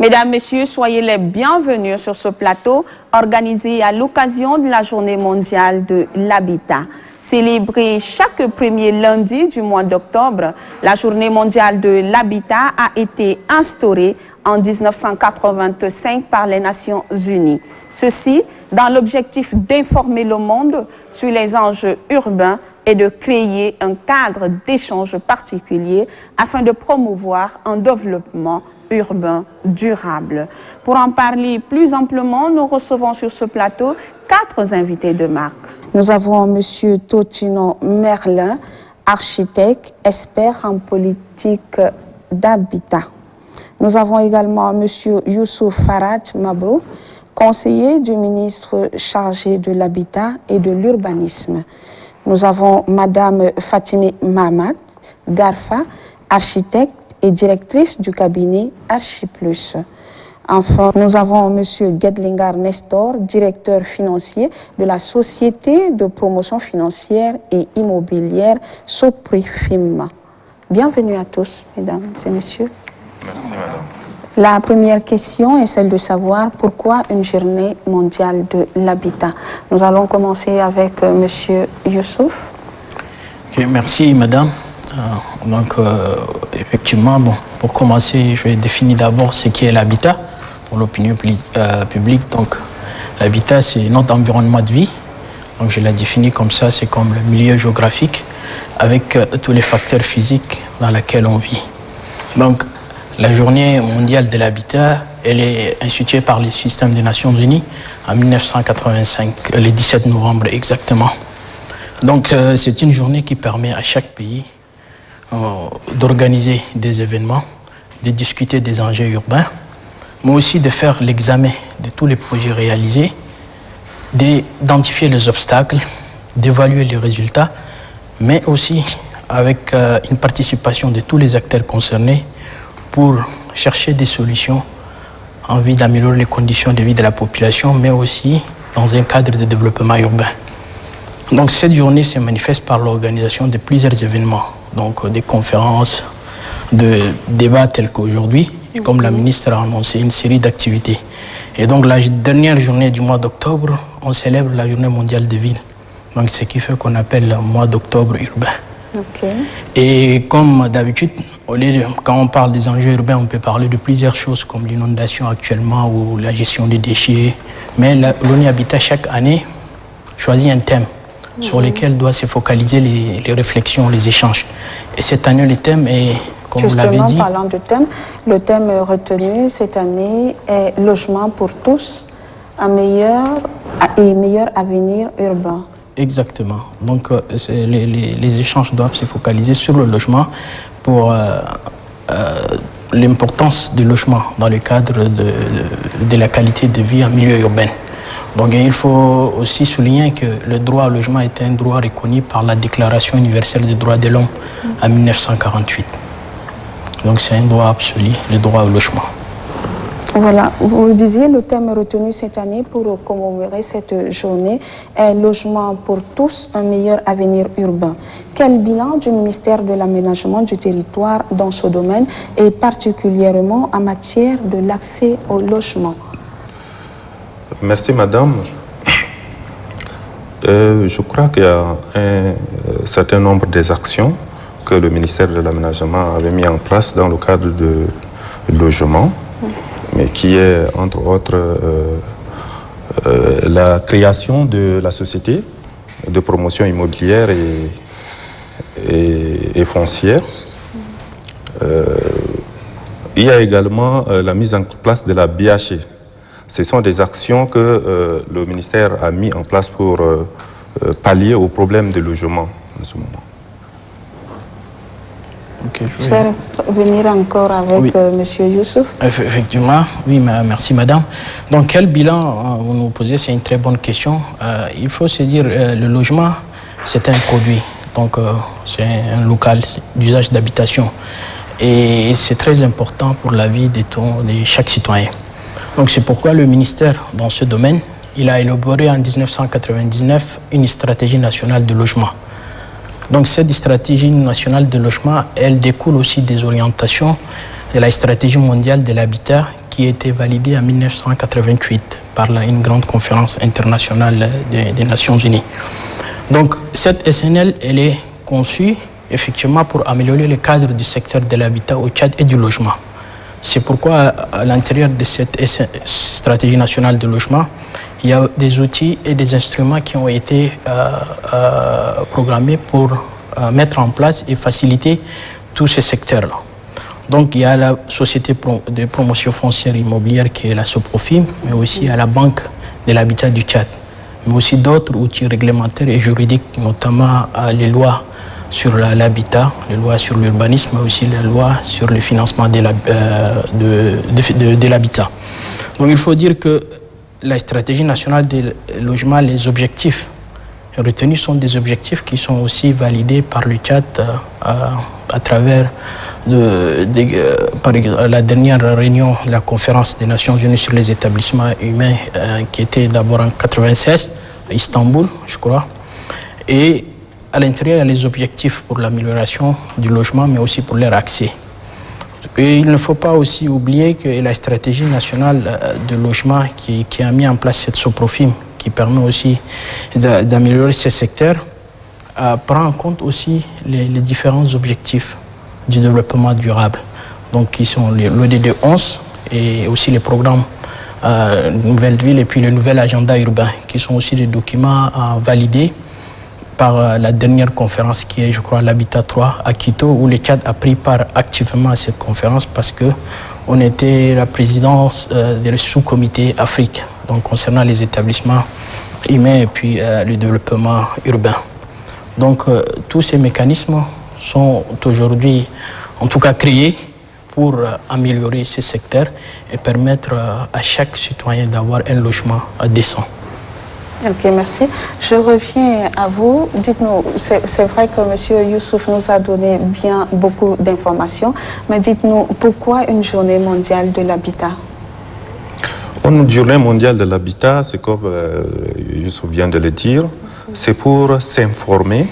Mesdames, Messieurs, soyez les bienvenus sur ce plateau organisé à l'occasion de la Journée mondiale de l'habitat. Célébrée chaque premier lundi du mois d'octobre, la Journée mondiale de l'habitat a été instaurée en 1985 par les Nations Unies. Ceci dans l'objectif d'informer le monde sur les enjeux urbains et de créer un cadre d'échange particulier afin de promouvoir un développement urbain durable. Pour en parler plus amplement, nous recevons sur ce plateau 4 invités de marque. Nous avons M. Totino Merlin, architecte, expert en politique d'habitat. Nous avons également M. Youssouf Farad Mabrou, conseiller du ministre chargé de l'habitat et de l'urbanisme. Nous avons Mme Fatime Mahamat Garfa, architecte et directrice du cabinet Archiplus. Enfin, nous avons M. Gedlingar Nestor, directeur financier de la Société de promotion financière et immobilière Soprifim. Bienvenue à tous, mesdames et messieurs. Merci, madame. La première question est celle de savoir pourquoi une journée mondiale de l'habitat. Nous allons commencer avec M. Youssouf. Okay, merci, madame. Effectivement, pour commencer, je vais définir d'abord ce qu'est l'habitat pour l'opinion publique. Donc, l'habitat, c'est notre environnement de vie. Donc, je l'ai défini comme ça, c'est comme le milieu géographique avec tous les facteurs physiques dans lesquels on vit. Donc, la journée mondiale de l'habitat, elle est instituée par le système des Nations Unies en 1985, le 17 novembre exactement. Donc, c'est une journée qui permet à chaque pays d'organiser des événements, de discuter des enjeux urbains, mais aussi de faire l'examen de tous les projets réalisés, d'identifier les obstacles, d'évaluer les résultats, mais aussi avec une participation de tous les acteurs concernés pour chercher des solutions en vue d'améliorer les conditions de vie de la population, mais aussi dans un cadre de développement urbain. Donc cette journée se manifeste par l'organisation de plusieurs événements, donc des conférences, de débats tels qu'aujourd'hui, et comme la ministre a annoncé, une série d'activités. Et donc la dernière journée du mois d'octobre, on célèbre la journée mondiale des villes. Donc ce qui fait qu'on appelle le mois d'octobre urbain. Et comme d'habitude, quand on parle des enjeux urbains, on peut parler de plusieurs choses comme l'inondation actuellement ou la gestion des déchets. Mais l'ONU Habitat chaque année choisit un thème sur lequel doit se focaliser les réflexions, les échanges. Et cette année, le thème est, comme vous l'avez dit... Justement, parlant de thème, le thème retenu cette année est « Logement pour tous, un meilleur avenir urbain ». Exactement. Donc, les échanges doivent se focaliser sur le logement pour l'importance du logement dans le cadre de la qualité de vie en milieu urbain. Donc il faut aussi souligner que le droit au logement est un droit reconnu par la Déclaration universelle des droits de l'homme en 1948. Donc c'est un droit absolu, le droit au logement. Voilà, vous disiez le thème retenu cette année pour commémorer cette journée est « Logement pour tous, un meilleur avenir urbain ». Quel bilan du ministère de l'Aménagement du territoire dans ce domaine et particulièrement en matière de l'accès au logement? Merci, madame. Je crois qu'il y a un certain nombre des actions que le ministère de l'Aménagement avait mis en place dans le cadre de logement, mais qui est, entre autres, la création de la société de promotion immobilière et foncière. Il y a également la mise en place de la BHE. Ce sont des actions que le ministère a mis en place pour pallier aux problèmes de logement en ce moment. Je vais venir encore avec M. Youssouf. Effectivement, oui, merci madame. Donc quel bilan vous nous posez? C'est une très bonne question. Il faut se dire, le logement, c'est un produit, donc c'est un local d'usage d'habitation. Et c'est très important pour la vie de chaque citoyen. Donc c'est pourquoi le ministère, dans ce domaine, il a élaboré en 1999 une stratégie nationale de logement. Donc cette stratégie nationale de logement, elle découle aussi des orientations de la stratégie mondiale de l'habitat qui a été validée en 1988 par une grande conférence internationale des Nations Unies. Donc cette SNL, elle est conçue effectivement pour améliorer le cadre du secteur de l'habitat au Tchad et du logement. C'est pourquoi à l'intérieur de cette stratégie nationale de logement, il y a des outils et des instruments qui ont été programmés pour mettre en place et faciliter tous ces secteurs-là. Donc il y a la société de promotion foncière immobilière qui est la SOPROFIM, mais aussi il y a la Banque de l'habitat du Tchad, mais aussi d'autres outils réglementaires et juridiques, notamment les lois sur l'habitat, les lois sur l'urbanisme, mais aussi les lois sur le financement de l'habitat. Donc il faut dire que la stratégie nationale de logement, les objectifs retenus sont des objectifs qui sont aussi validés par le Tchad à travers la dernière réunion de la conférence des Nations Unies sur les établissements humains qui était d'abord en 1996 à Istanbul, je crois. Et à l'intérieur, il y a les objectifs pour l'amélioration du logement, mais aussi pour leur accès. Et il ne faut pas aussi oublier que la stratégie nationale de logement qui a mis en place cette SOPROFIM, qui permet aussi d'améliorer ces secteurs, prend en compte aussi les différents objectifs du développement durable, donc qui sont l'ODD 11 et aussi les programmes Nouvelle Ville et puis le nouvel agenda urbain, qui sont aussi des documents validés par la dernière conférence qui est, je crois, l'Habitat 3 à Quito, où le Tchad a pris part activement à cette conférence parce que on était la présidence des sous-comités Afrique, donc concernant les établissements humains et puis le développement urbain. Donc tous ces mécanismes sont aujourd'hui, en tout cas, créés pour améliorer ces secteurs et permettre à chaque citoyen d'avoir un logement décent. Ok, merci. Je reviens à vous. Dites-nous, c'est vrai que M. Youssouf nous a donné beaucoup d'informations, mais dites-nous, pourquoi une journée mondiale de l'habitat? Une journée mondiale de l'habitat, c'est comme Youssouf vient de le dire, c'est pour s'informer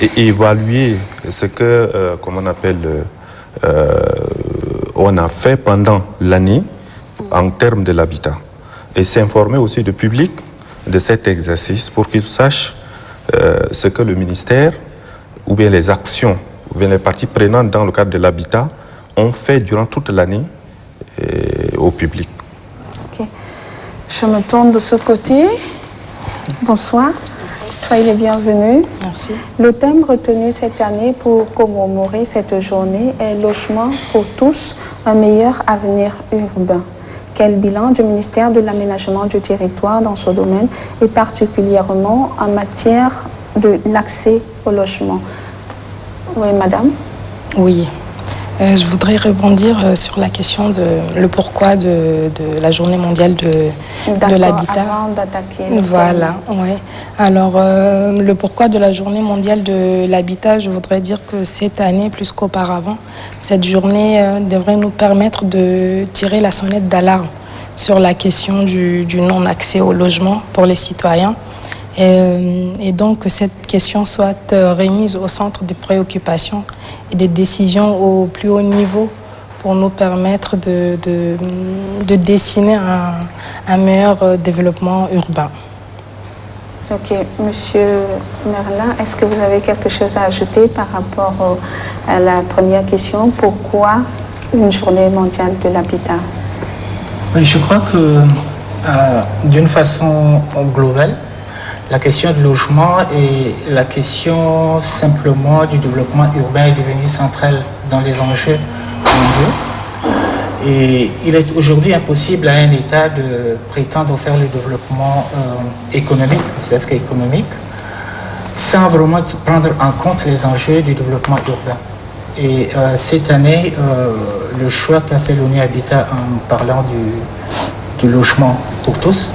et évaluer ce que, comment on appelle, on a fait pendant l'année en termes de l'habitat. Et s'informer aussi du public de cet exercice pour qu'ils sachent ce que le ministère ou bien les actions ou bien les parties prenantes dans le cadre de l'habitat ont fait durant toute l'année au public. Ok. Je me tourne de ce côté. Bonsoir. Soyez les bienvenus. Merci. Le thème retenu cette année pour commémorer cette journée est Logement pour tous, un meilleur avenir urbain. Quel bilan du ministère de l'Aménagement du territoire dans ce domaine et particulièrement en matière de l'accès au logement? Oui, madame. Oui. Je voudrais rebondir sur la question de le pourquoi de la journée mondiale de l'habitat. Avant d'attaquer. Voilà, ouais. Alors, le pourquoi de la journée mondiale de l'habitat, je voudrais dire que cette année, plus qu'auparavant, cette journée devrait nous permettre de tirer la sonnette d'alarme sur la question du non-accès au logement pour les citoyens. Et donc que cette question soit remise au centre des préoccupations et des décisions au plus haut niveau pour nous permettre de dessiner un meilleur développement urbain. Ok, Monsieur Merlin, est-ce que vous avez quelque chose à ajouter par rapport à la première question? Pourquoi une journée mondiale de l'habitat? Oui, je crois que d'une façon globale, la question du logement et la question simplement du développement urbain est devenue centrale dans les enjeux mondiaux. Et il est aujourd'hui impossible à un État de prétendre faire le développement économique, c'est-à-dire économique, sans vraiment prendre en compte les enjeux du développement urbain. Et cette année, le choix qu'a fait l'ONU Habitat en parlant du logement pour tous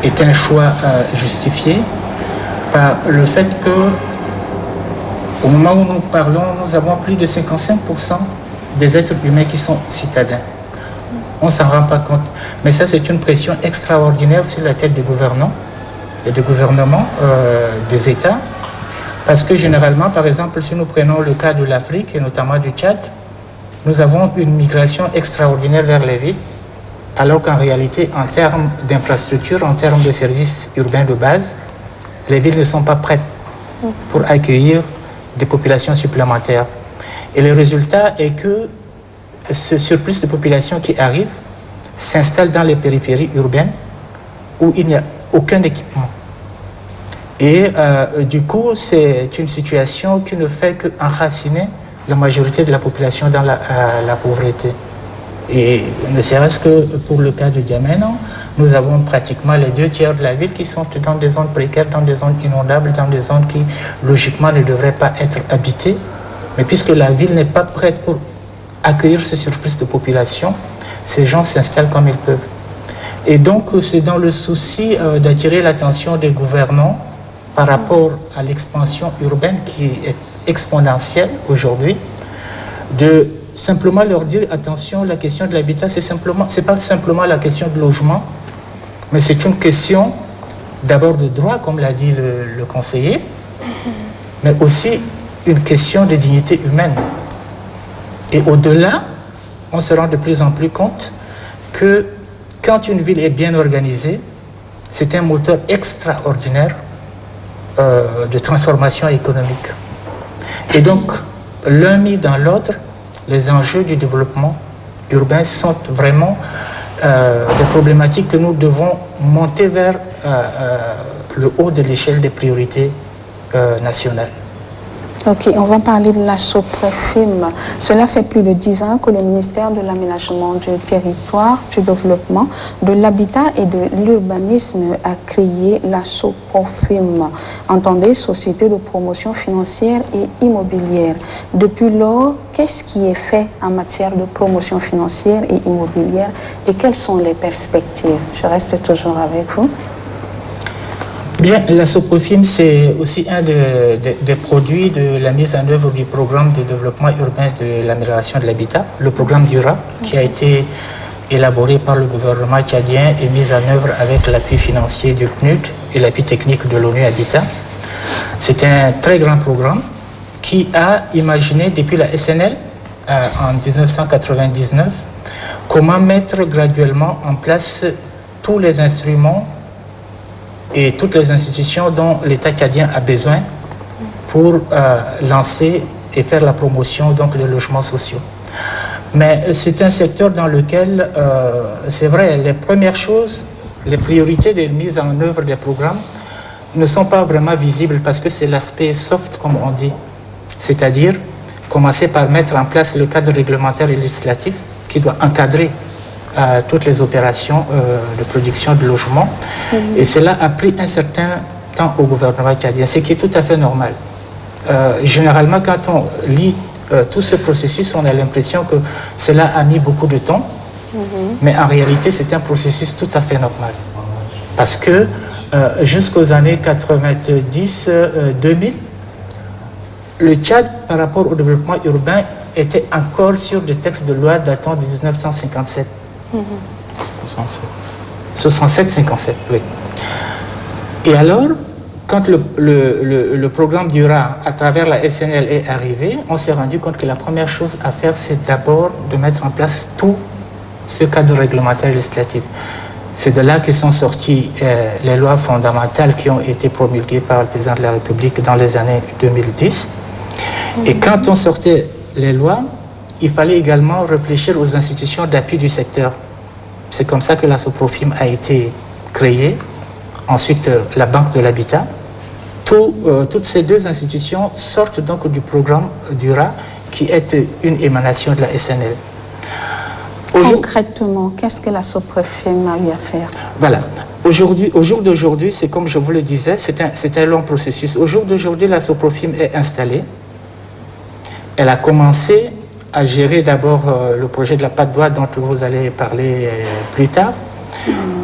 est un choix justifié par le fait que au moment où nous parlons, nous avons plus de 55% des êtres humains qui sont citadins. On ne s'en rend pas compte. Mais ça, c'est une pression extraordinaire sur la tête des gouvernants et des gouvernements des États. Parce que généralement, par exemple, si nous prenons le cas de l'Afrique et notamment du Tchad, nous avons une migration extraordinaire vers les villes alors qu'en réalité, en termes d'infrastructures, en termes de services urbains de base, les villes ne sont pas prêtes pour accueillir des populations supplémentaires. Et le résultat est que ce surplus de population qui arrive s'installe dans les périphéries urbaines où il n'y a aucun équipement. Et du coup, c'est une situation qui ne fait qu'enraciner la majorité de la population dans la pauvreté. Et ne serait-ce que pour le cas de Djamena, nous avons pratiquement les 2/3 de la ville qui sont dans des zones précaires, dans des zones inondables, dans des zones qui, logiquement, ne devraient pas être habitées. Mais puisque la ville n'est pas prête pour accueillir ce surplus de population, ces gens s'installent comme ils peuvent. Et donc, c'est dans le souci d'attirer l'attention des gouvernants par rapport à l'expansion urbaine qui est exponentielle aujourd'hui, de simplement leur dire attention, la question de l'habitat, c'est pas simplement la question de logement, mais c'est une question d'abord de droit, comme l'a dit le conseiller, mais aussi une question de dignité humaine. Et au-delà, on se rend de plus en plus compte que quand une ville est bien organisée, c'est un moteur extraordinaire de transformation économique. Et donc, l'un mis dans l'autre, les enjeux du développement urbain sont vraiment des problématiques que nous devons monter vers le haut de l'échelle des priorités nationales. Ok, on va parler de la SOPREFIM. Cela fait plus de 10 ans que le ministère de l'Aménagement du Territoire, du Développement, de l'Habitat et de l'Urbanisme a créé la SOPREFIM, entendez, Société de promotion financière et immobilière. Depuis lors, qu'est-ce qui est fait en matière de promotion financière et immobilière et quelles sont les perspectives? Je reste toujours avec vous. Bien, la SOPREFIM, c'est aussi un des produits de la mise en œuvre du programme de développement urbain de l'amélioration de l'habitat, le programme DURA, qui a été élaboré par le gouvernement tchadien et mis en œuvre avec l'appui financier du PNUD et l'appui technique de l'ONU Habitat. C'est un très grand programme qui a imaginé depuis la SNL en 1999 comment mettre graduellement en place tous les instruments et toutes les institutions dont l'État tchadien a besoin pour lancer et faire la promotion donc, des logements sociaux. Mais c'est un secteur dans lequel, c'est vrai, les premières choses, les priorités de mise en œuvre des programmes ne sont pas vraiment visibles parce que c'est l'aspect soft, comme on dit. C'est-à-dire commencer par mettre en place le cadre réglementaire et législatif qui doit encadrer toutes les opérations de production de logements. Et cela a pris un certain temps au gouvernement tchadien, ce qui est tout à fait normal. Généralement, quand on lit tout ce processus, on a l'impression que cela a mis beaucoup de temps, mais en réalité, c'est un processus tout à fait normal. Parce que jusqu'aux années 90-2000, le Tchad, par rapport au développement urbain, était encore sur des textes de loi datant de 1957. 67-57, oui. Et alors, quand le programme DURA, à travers la SNL, est arrivé, on s'est rendu compte que la première chose à faire, c'est d'abord de mettre en place tout ce cadre réglementaire législatif. C'est de là que sont sorties les lois fondamentales qui ont été promulguées par le président de la République dans les années 2010. Et quand on sortait les lois, il fallait également réfléchir aux institutions d'appui du secteur. C'est comme ça que la SOPREFIM a été créée. Ensuite, la Banque de l'Habitat. Toutes ces deux institutions sortent donc du programme DURA, qui est une émanation de la SNL. Concrètement, qu'est-ce que la SOPREFIM a eu à faire? Voilà. Au jour d'aujourd'hui, c'est comme je vous le disais, c'est un long processus. Au jour d'aujourd'hui, la SOPREFIM est installée. Elle a commencé à gérer d'abord le projet de la patte d'oie dont vous allez parler plus tard.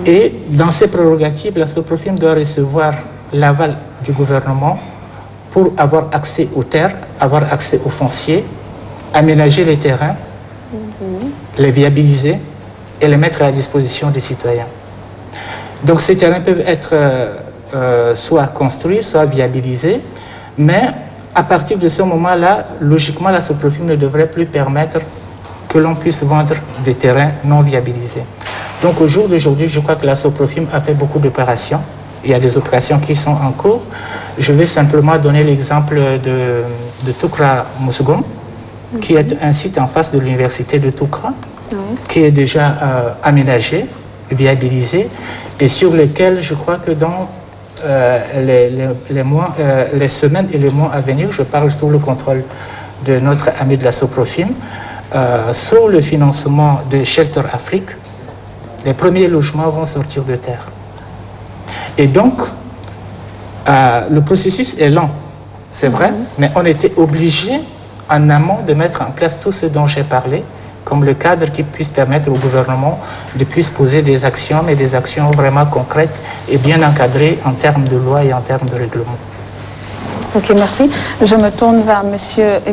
Et dans ses prérogatives, la SOPREFIM doit recevoir l'aval du gouvernement pour avoir accès aux terres, avoir accès aux fonciers, aménager les terrains, les viabiliser et les mettre à la disposition des citoyens. Donc ces terrains peuvent être soit construits, soit viabilisés, mais à partir de ce moment-là, logiquement, la SOPREFIM ne devrait plus permettre que l'on puisse vendre des terrains non viabilisés. Donc au jour d'aujourd'hui, je crois que la SOPROFIM a fait beaucoup d'opérations. Il y a des opérations qui sont en cours. Je vais simplement donner l'exemple de Toukra Mousgoum, qui est un site en face de l'université de Toukra, qui est déjà aménagé, viabilisé, et sur lequel je crois que dans les semaines et les mois à venir, je parle sous le contrôle de notre ami de la SOPROFIM, sous le financement de Shelter Afrique, les premiers logements vont sortir de terre. Et donc, le processus est lent, c'est vrai, mais on était obligé en amont de mettre en place tout ce dont j'ai parlé, comme le cadre qui puisse permettre au gouvernement de puisse poser des actions, mais des actions vraiment concrètes et bien encadrées en termes de loi et en termes de règlement. Ok, merci. Je me tourne vers M.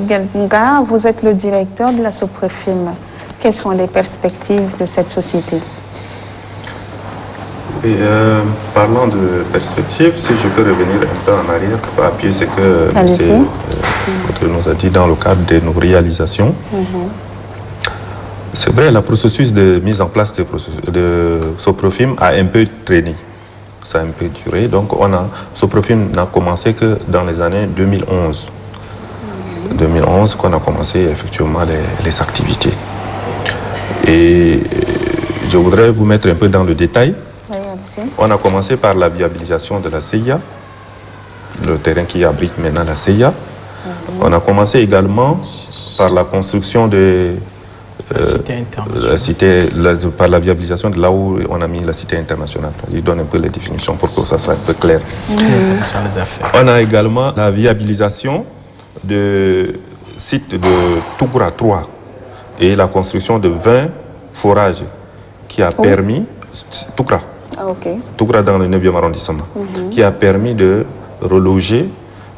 Gelgunga. Vous êtes le directeur de la SOPROFIM. Quelles sont les perspectives de cette société? Et, parlant de perspectives, si je peux revenir un peu en arrière pour appuyer ce que M. nous a dit dans le cadre de nos réalisations. C'est vrai, le processus de mise en place de SOPROFIM a un peu traîné. Ça a un peu duré. Donc, SOPROFIM n'a commencé que dans les années 2011. 2011 qu'on a commencé effectivement les activités. Et je voudrais vous mettre un peu dans le détail. On a commencé par la viabilisation de la CIA, le terrain qui abrite maintenant la CIA. On a commencé également par la construction de par la viabilisation de là où on a mis la cité internationale. Il donne un peu les définitions pour que ça soit un peu clair. On a également la viabilisation de site de Toukra 3 et la construction de 20 forages qui a permis Toukra. Toukra dans le 9e arrondissement, qui a permis de reloger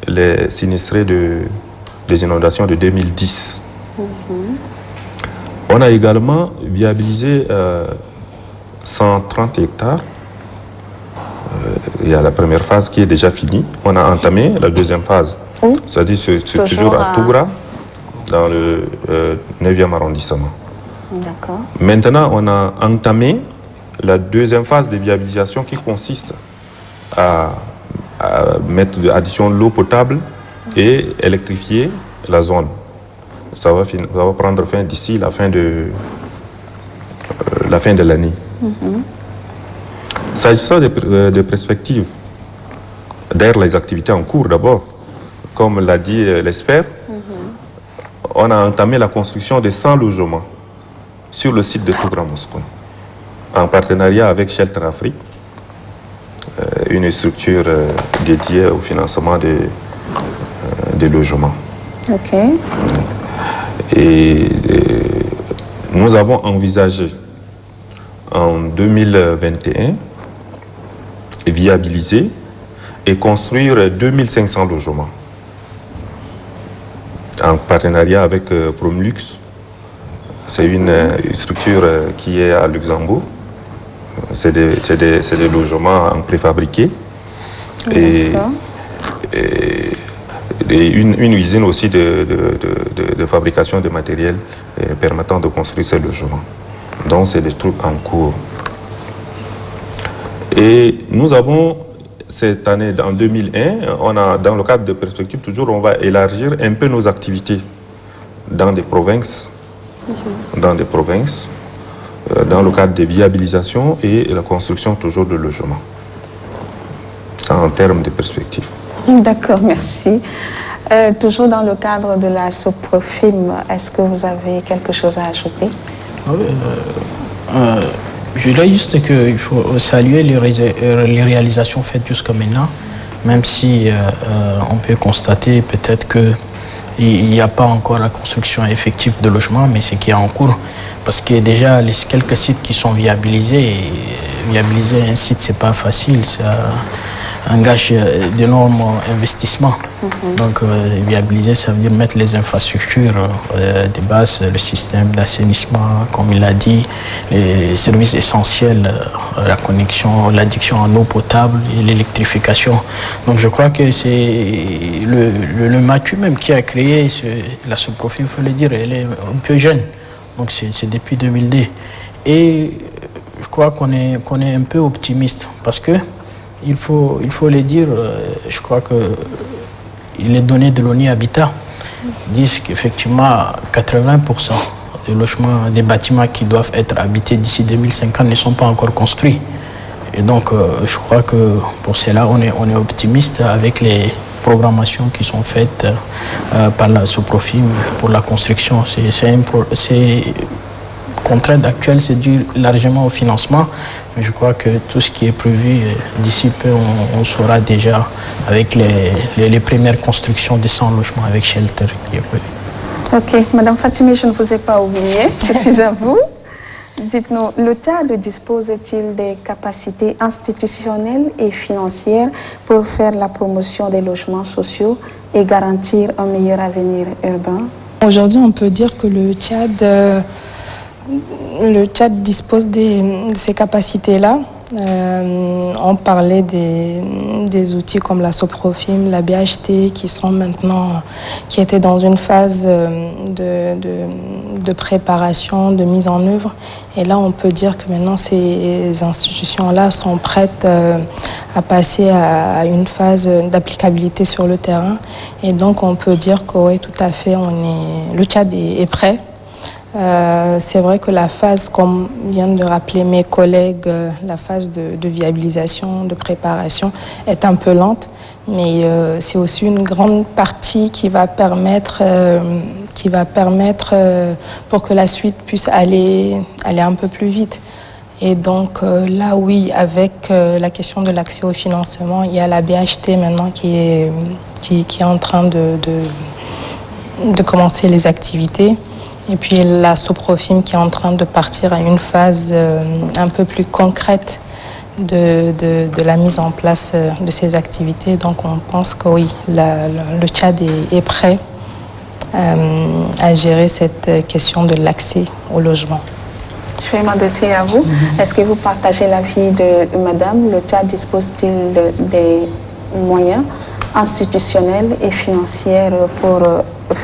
les sinistrés des inondations de 2010. On a également viabilisé 130 hectares. Il y a la première phase qui est déjà finie. On a entamé la deuxième phase. C'est-à-dire c'est toujours à Toukra, dans le 9e arrondissement. Maintenant, on a entamé la deuxième phase de viabilisation qui consiste à mettre addition de l'eau potable et électrifier la zone. Ça va prendre fin d'ici la fin de l'année. S'agissant des perspectives, d'ailleurs les activités en cours d'abord, comme l'a dit l'expert, on a entamé la construction de 100 logements sur le site de Toukra Mousgoum, en partenariat avec Shelter Afrique, une structure dédiée au financement des logements. Et nous avons envisagé en 2021 viabiliser et construire 2500 logements en partenariat avec Promlux. C'est une structure qui est à Luxembourg. C'est des logements en préfabriqué et une usine aussi de fabrication de matériel permettant de construire ces logements. Donc c'est des trucs en cours. Et nous avons cette année, en 2001, on a, dans le cadre de perspectives, toujours on va élargir un peu nos activités dans des provinces, dans le cadre de viabilisation et la construction toujours de logements. Ça en termes de perspectives. D'accord, merci. Toujours dans le cadre de la SOPROFIM, est-ce que vous avez quelque chose à ajouter? Je dirais juste qu'il faut saluer les réalisations faites jusqu'à maintenant, même si on peut constater peut-être qu'il n'y a pas encore la construction effective de logements, mais ce qui est en cours. Parce que déjà, les quelques sites qui sont viabilisés, viabiliser un site, c'est pas facile, ça engage d'énormes investissements. Donc, viabiliser, ça veut dire mettre les infrastructures de base, le système d'assainissement, comme il a dit, les services essentiels, la connexion, l'addiction en eau potable et l'électrification. Donc, je crois que c'est le Mathieu même qui a créé la SOPROFIM, il faut le dire, elle est un peu jeune. Donc c'est depuis 2002. Et crois qu'on est un peu optimiste parce que il faut le dire, je crois que les données de l'ONU Habitat disent qu'effectivement 80% des logements, des bâtiments qui doivent être habités d'ici 2050 ne sont pas encore construits. Et donc je crois que pour cela on est optimiste avec les programmations qui sont faites par la SOPROFIM pour la construction. Contrainte actuelle, c'est dû largement au financement, mais je crois que tout ce qui est prévu d'ici peu, on saura déjà avec les premières constructions de 100 logements avec shelter qui est prévu. Ok, Madame Fatimi, je ne vous ai pas oublié, je suis à vous. Dites-nous, le Tchad dispose-t-il des capacités institutionnelles et financières pour faire la promotion des logements sociaux et garantir un meilleur avenir urbain? Aujourd'hui, on peut dire que le Tchad dispose de ces capacités-là. On parlait des outils comme la SOPROFIM, la BHT, qui étaient dans une phase de préparation, de mise en œuvre. Et là, on peut dire que maintenant, ces institutions-là sont prêtes à passer à une phase d'applicabilité sur le terrain. Et donc, on peut dire que oui, tout à fait, le Tchad est prêt. C'est vrai que la phase, comme viennent de rappeler mes collègues, la phase de viabilisation, de préparation est un peu lente, mais c'est aussi une grande partie qui va permettre pour que la suite puisse aller un peu plus vite. Et donc là, oui, avec la question de l'accès au financement, il y a la BHT maintenant qui est en train de commencer les activités. Et puis la SOPROFIM qui est en train de partir à une phase un peu plus concrète de la mise en place de ces activités. Donc on pense que oui, le Tchad est prêt à gérer cette question de l'accès au logement. Je vais m'adresser à vous. Est-ce que vous partagez l'avis de Madame? Le Tchad dispose-t-il des moyens institutionnels et financiers pour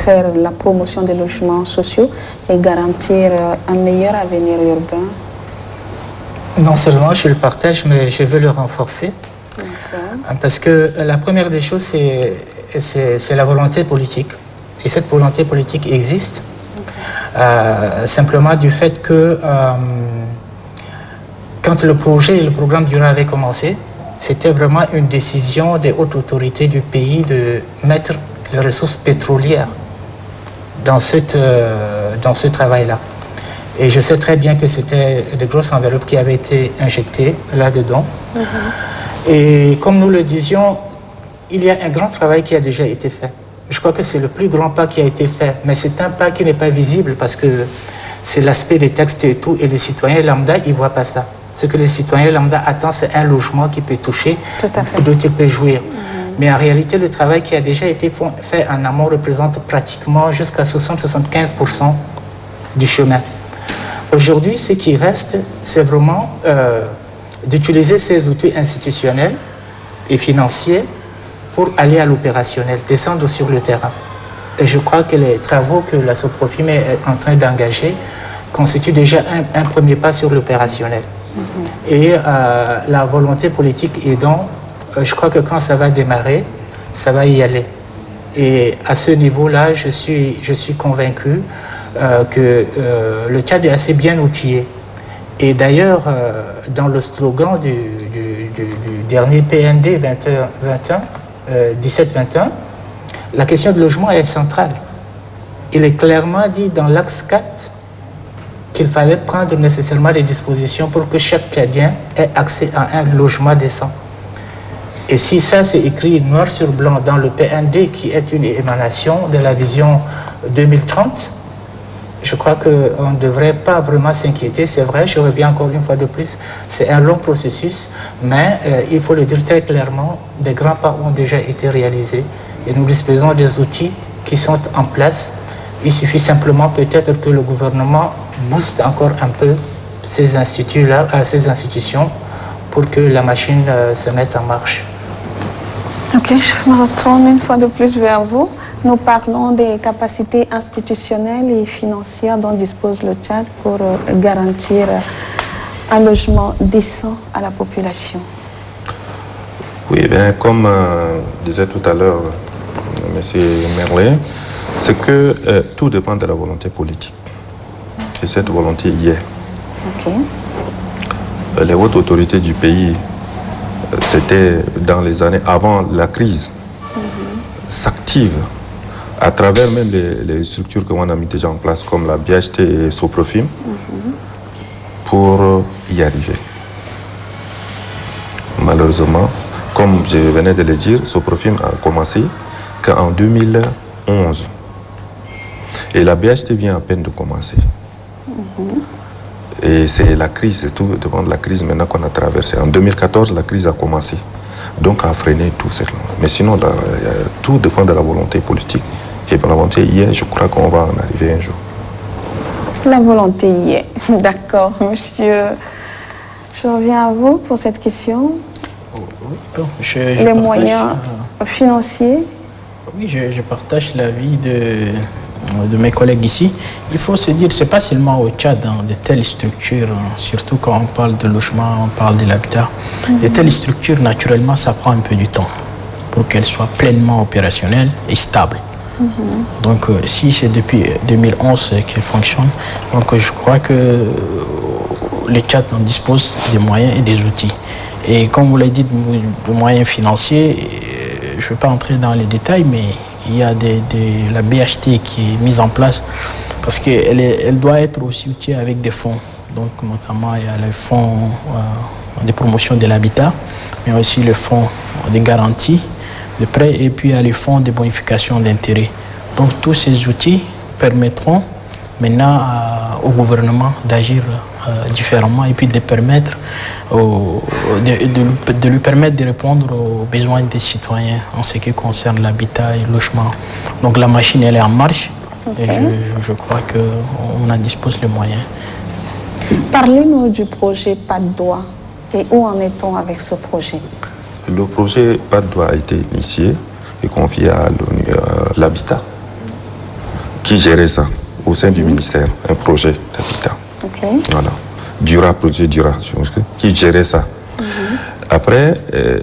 faire la promotion des logements sociaux et garantir un meilleur avenir urbain? Non seulement je le partage, mais je veux le renforcer. Parce que la première des choses, c'est la volonté politique. Et cette volonté politique existe. Simplement du fait que quand le projet et le programme Dura avaient commencé, c'était vraiment une décision des hautes autorités du pays de mettre les ressources pétrolières dans ce travail-là. Et je sais très bien que c'était de grosses enveloppes qui avaient été injectées là-dedans. Et comme nous le disions, il y a un grand travail qui a déjà été fait. Je crois que c'est le plus grand pas qui a été fait, mais c'est un pas qui n'est pas visible parce que c'est l'aspect des textes et tout, et les citoyens lambda, ils ne voient pas ça. Ce que les citoyens lambda attendent, c'est un logement qui peut toucher, dont ils peuvent jouir. Mais en réalité, le travail qui a déjà été fait en amont représente pratiquement jusqu'à 60-75% du chemin. Aujourd'hui, ce qui reste, c'est vraiment d'utiliser ces outils institutionnels et financiers pour aller à l'opérationnel, descendre sur le terrain. Et je crois que les travaux que la SOPROFIM est en train d'engager constituent déjà un premier pas sur l'opérationnel. Et la volonté politique aidant, je crois que quand ça va démarrer, ça va y aller. Et à ce niveau-là, je suis convaincu que le Tchad est assez bien outillé. Et d'ailleurs, dans le slogan du dernier PND 17-21, la question du logement est centrale. Il est clairement dit dans l'axe 4 qu'il fallait prendre nécessairement des dispositions pour que chaque Tchadien ait accès à un logement décent. Et si ça c'est écrit noir sur blanc dans le PND qui est une émanation de la vision 2030, je crois qu'on ne devrait pas vraiment s'inquiéter. C'est vrai, je reviens encore une fois de plus, c'est un long processus, mais il faut le dire très clairement, des grands pas ont déjà été réalisés et nous disposons des outils qui sont en place. Il suffit simplement peut-être que le gouvernement booste encore un peu ces institutions pour que la machine se mette en marche. Ok, je me retourne une fois de plus vers vous. Nous parlons des capacités institutionnelles et financières dont dispose le Tchad pour garantir un logement décent à la population? Oui, bien, comme disait tout à l'heure M. Merlet, c'est que tout dépend de la volonté politique. Et cette volonté y est. Ok. Les hautes autorités du pays, c'était dans les années avant la crise, s'activent à travers même les structures que l'on a mis déjà en place, comme la BHT et Soprofim, pour y arriver. Malheureusement, comme je venais de le dire, Soprofim a commencé qu'en 2011. Et la BHT vient à peine de commencer. Et c'est la crise, c'est tout devant la crise maintenant qu'on a traversé. En 2014, la crise a commencé. Donc à freiner tout cela. Mais sinon, tout dépend de la volonté politique. Et la volonté y est, je crois qu'on va en arriver un jour. La volonté y est. D'accord, monsieur. Je reviens à vous pour cette question. Oui, bon, les moyens financiers. Oui, je partage l'avis de mes collègues ici. Il faut se dire, c'est pas seulement au Tchad, de telles structures, surtout quand on parle de logement, on parle de l'habitat. De telles structures, naturellement, ça prend un peu du temps pour qu'elles soient pleinement opérationnelles et stables. Donc, si c'est depuis 2011 qu'elles fonctionnent, donc je crois que le Tchad en dispose des moyens et des outils. Et comme vous l'avez dit, de moyens financiers, je ne vais pas entrer dans les détails, mais il y a la BHT qui est mise en place parce qu'elle doit être aussi outillée avec des fonds. Donc notamment il y a le fonds de promotion de l'habitat, mais aussi le fonds de garantie de prêts et puis il y a les fonds de bonification d'intérêt. Donc tous ces outils permettront maintenant au gouvernement d'agir différemment et puis de permettre de lui permettre de répondre aux besoins des citoyens en ce qui concerne l'habitat et le logement. Donc la machine elle est en marche et je crois qu'on en dispose les moyens. Parlez-nous du projet Pas de Doigt et où en est-on avec ce projet? Le projet Pas de Doigt a été initié et confié à l'habitat qui gérait ça au sein du ministère, un projet d'habitat. Voilà. Projet Dura, qui gérait ça. Après,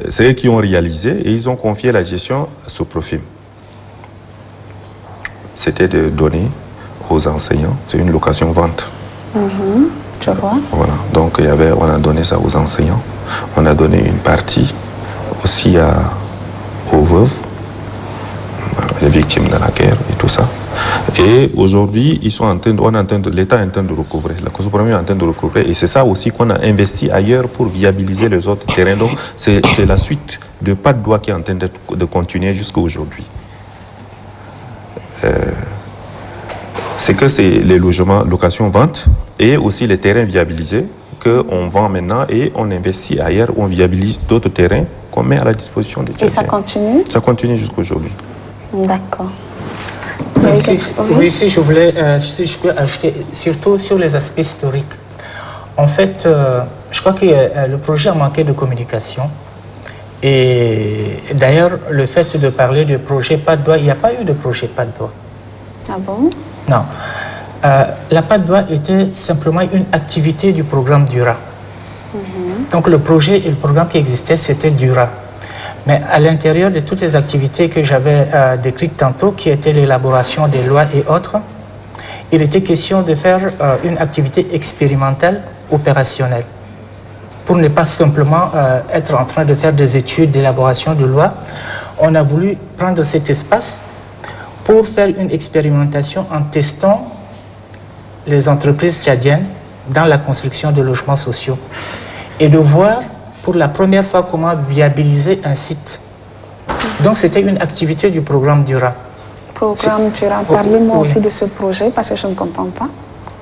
c'est eux qui ont réalisé et ils ont confié la gestion à Soprofim. C'était de donner aux enseignants, c'est une location-vente. Je vois. Voilà, donc on a donné ça aux enseignants. On a donné une partie aussi aux veuves, les victimes de la guerre et tout ça. Et aujourd'hui, l'État est en train de recouvrer, la Soprofim est en train de recouvrer, et c'est ça aussi qu'on a investi ailleurs pour viabiliser les autres terrains. Donc c'est la suite de Pas de Doigt qui est en train de continuer jusqu'à aujourd'hui. C'est que c'est les logements location-vente et aussi les terrains viabilisés qu'on vend maintenant et on investit ailleurs, on viabilise d'autres terrains qu'on met à la disposition des Tchadiens. Et ça continue? Ça continue jusqu'à aujourd'hui. D'accord. Oui, si je peux ajouter, surtout sur les aspects historiques. En fait, je crois que le projet a manqué de communication. Et d'ailleurs, le fait de parler de projet Pas de Doigt, il n'y a pas eu de projet Pas de Doigt. Ah bon? Non. La Pas de Doigt était simplement une activité du programme Dura. Donc le projet et le programme qui existait, c'était Dura. Mais à l'intérieur de toutes les activités que j'avais décrites tantôt, qui étaient l'élaboration des lois et autres, il était question de faire une activité expérimentale opérationnelle. Pour ne pas simplement être en train de faire des études d'élaboration de lois, on a voulu prendre cet espace pour faire une expérimentation en testant les entreprises tchadiennes dans la construction de logements sociaux et de voir pour la première fois comment viabiliser un site. Donc c'était une activité du programme Dura. Programme Dura, parlez-moi aussi de ce projet parce que je ne comprends pas.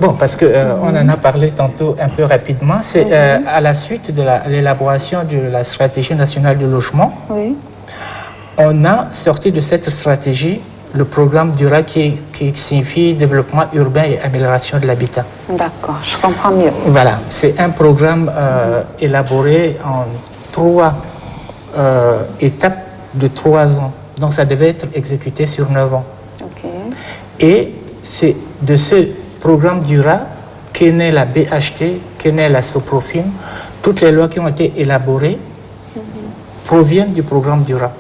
Bon, parce qu'on en a parlé tantôt un peu rapidement. C'est à la suite de l'élaboration de la stratégie nationale de logement. On a sorti de cette stratégie le programme Dura qui signifie développement urbain et amélioration de l'habitat. D'accord, je comprends mieux. Voilà, c'est un programme élaboré en 3 étapes de 3 ans. Donc ça devait être exécuté sur 9 ans. Et c'est de ce programme Dura qu'est née la BHT, qu'est née la SOPROFIM, toutes les lois qui ont été élaborées proviennent du programme DURA.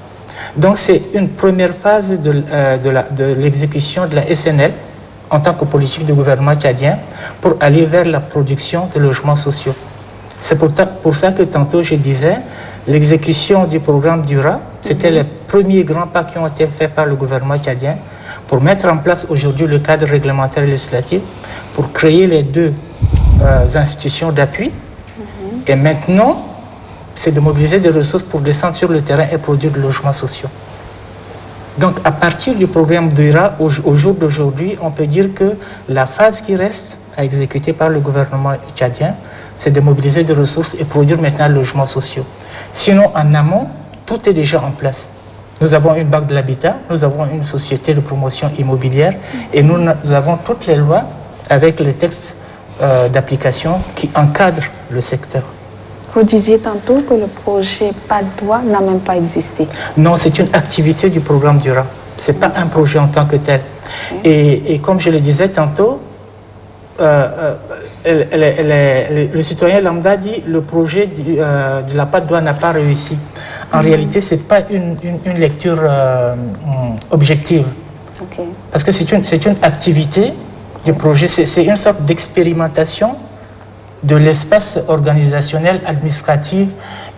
Donc c'est une première phase de l'exécution de la SNL en tant que politique du gouvernement tchadien pour aller vers la production de logements sociaux. C'est pour ça que tantôt je disais, l'exécution du programme DURA, c'était les premiers grands pas qui ont été faits par le gouvernement tchadien pour mettre en place aujourd'hui le cadre réglementaire et législatif, pour créer les deux institutions d'appui. Et maintenant, c'est de mobiliser des ressources pour descendre sur le terrain et produire des logements sociaux. Donc à partir du programme DURA, au jour d'aujourd'hui, on peut dire que la phase qui reste à exécuter par le gouvernement tchadien, c'est de mobiliser des ressources et produire maintenant des logements sociaux. Sinon, en amont, tout est déjà en place. Nous avons une banque de l'habitat, nous avons une société de promotion immobilière et nous avons toutes les lois avec les textes d'application qui encadrent le secteur. Vous disiez tantôt que le projet PADOA n'a même pas existé. Non, c'est une activité du programme DURA. Ce n'est pas un projet en tant que tel. Et comme je le disais tantôt, le citoyen lambda dit le projet de la PADOA n'a pas réussi. En réalité, ce n'est pas une lecture objective. Parce que c'est une activité du projet, c'est une sorte d'expérimentation de l'espace organisationnel, administratif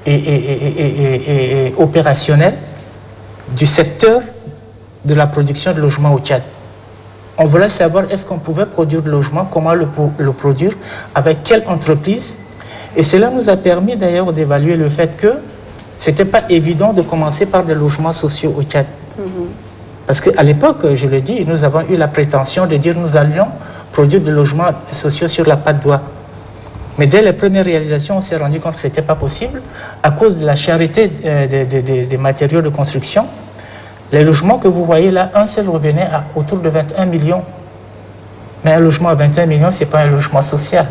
et opérationnel du secteur de la production de logements au Tchad. On voulait savoir est-ce qu'on pouvait produire de logements, comment le produire, avec quelle entreprise. Et cela nous a permis d'ailleurs d'évaluer le fait que ce n'était pas évident de commencer par des logements sociaux au Tchad. Parce qu'à l'époque, je le dis, nous avons eu la prétention de dire nous allions produire des logements sociaux sur la PADOA. Mais dès les premières réalisations, on s'est rendu compte que ce n'était pas possible à cause de la cherté des matériaux de construction. Les logements que vous voyez là, un seul revenait à autour de 21 millions. Mais un logement à 21 millions, ce n'est pas un logement social.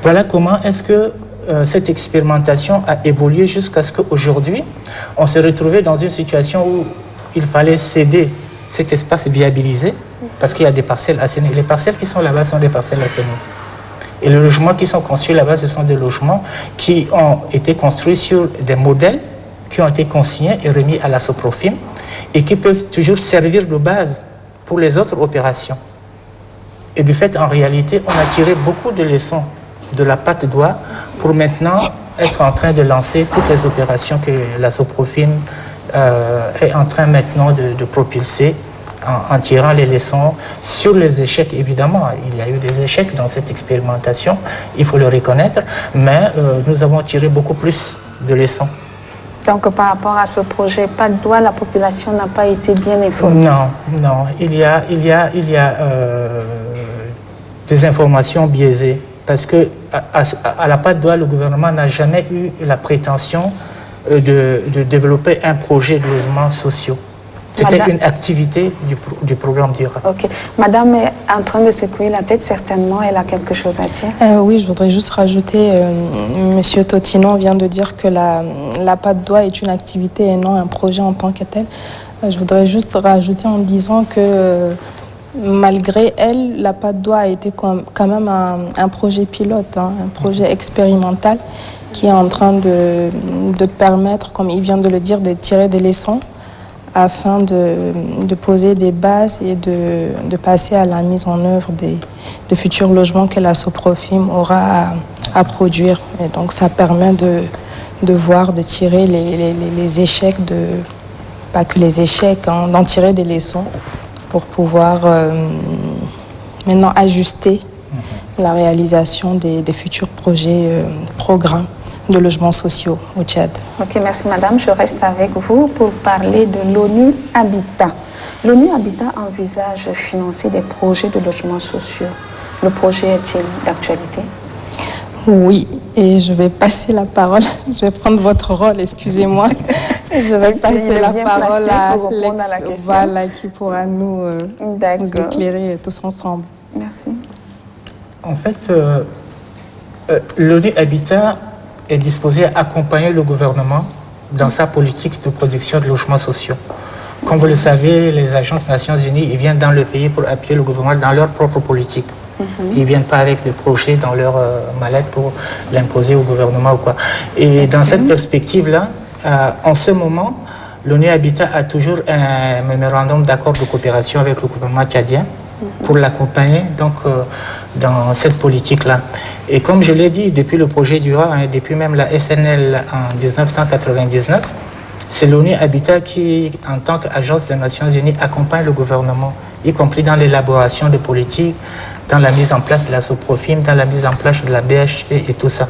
Voilà comment est-ce que cette expérimentation a évolué jusqu'à ce qu'aujourd'hui, on s'est retrouvé dans une situation où il fallait céder cet espace viabilisé, parce qu'il y a des parcelles assainies. Les parcelles qui sont là-bas sont des parcelles assainies. Et les logements qui sont construits là-bas, ce sont des logements qui ont été construits sur des modèles qui ont été consignés et remis à la SOPROFIM et qui peuvent toujours servir de base pour les autres opérations. Et du fait, en réalité, on a tiré beaucoup de leçons de la PADOA pour maintenant être en train de lancer toutes les opérations que la SOPROFIM est en train maintenant de propulser en tirant les leçons sur les échecs. Évidemment, il y a eu des échecs dans cette expérimentation, il faut le reconnaître, mais nous avons tiré beaucoup plus de leçons. Donc par rapport à ce projet PADOA, la population n'a pas été bien informée? Non, non, il y a des informations biaisées, parce que à la PADOA, le gouvernement n'a jamais eu la prétention de développer un projet de logements sociaux. C'était une activité du programme DURA. Ok. Madame est en train de secouer la tête, certainement, elle a quelque chose à dire. Oui, je voudrais juste rajouter, Monsieur Totinon vient de dire que la PADOA est une activité et non un projet en tant que tel. Je voudrais juste rajouter en disant que malgré elle, la PADOA a été quand même un projet pilote, un projet expérimental qui est en train de permettre, comme il vient de le dire, de tirer des leçons afin de poser des bases et de passer à la mise en œuvre des futurs logements que la SOPROFIM aura à produire. Et donc ça permet de voir, de tirer les échecs, pas que les échecs, d'en tirer des leçons pour pouvoir maintenant ajuster la réalisation des futurs projets, programmes de logements sociaux au Tchad. Ok, merci madame. Je reste avec vous pour parler de l'ONU Habitat. L'ONU Habitat envisage de financer des projets de logements sociaux. Le projet est-il d'actualité? Oui, et je vais passer la parole. Je vais prendre votre rôle, excusez-moi. Je vais passer la parole à Alex, voilà, qui pourra nous éclairer tous ensemble. Merci. En fait, l'ONU Habitat est disposé à accompagner le gouvernement dans sa politique de production de logements sociaux. Comme vous le savez, les agences des Nations Unies viennent dans le pays pour appuyer le gouvernement dans leur propre politique. Ils ne viennent pas avec des projets dans leur mallette pour l'imposer au gouvernement ou quoi. Et dans cette perspective-là, en ce moment, l'ONU Habitat a toujours un mémorandum d'accord de coopération avec le gouvernement tchadien pour l'accompagner donc dans cette politique-là. Et comme je l'ai dit, depuis le projet du roi, depuis même la SNL en 1999, c'est l'ONU Habitat qui, en tant qu'agence des Nations Unies, accompagne le gouvernement, y compris dans l'élaboration de politiques, dans la mise en place de la SOPROFIM, dans la mise en place de la BHT et tout ça.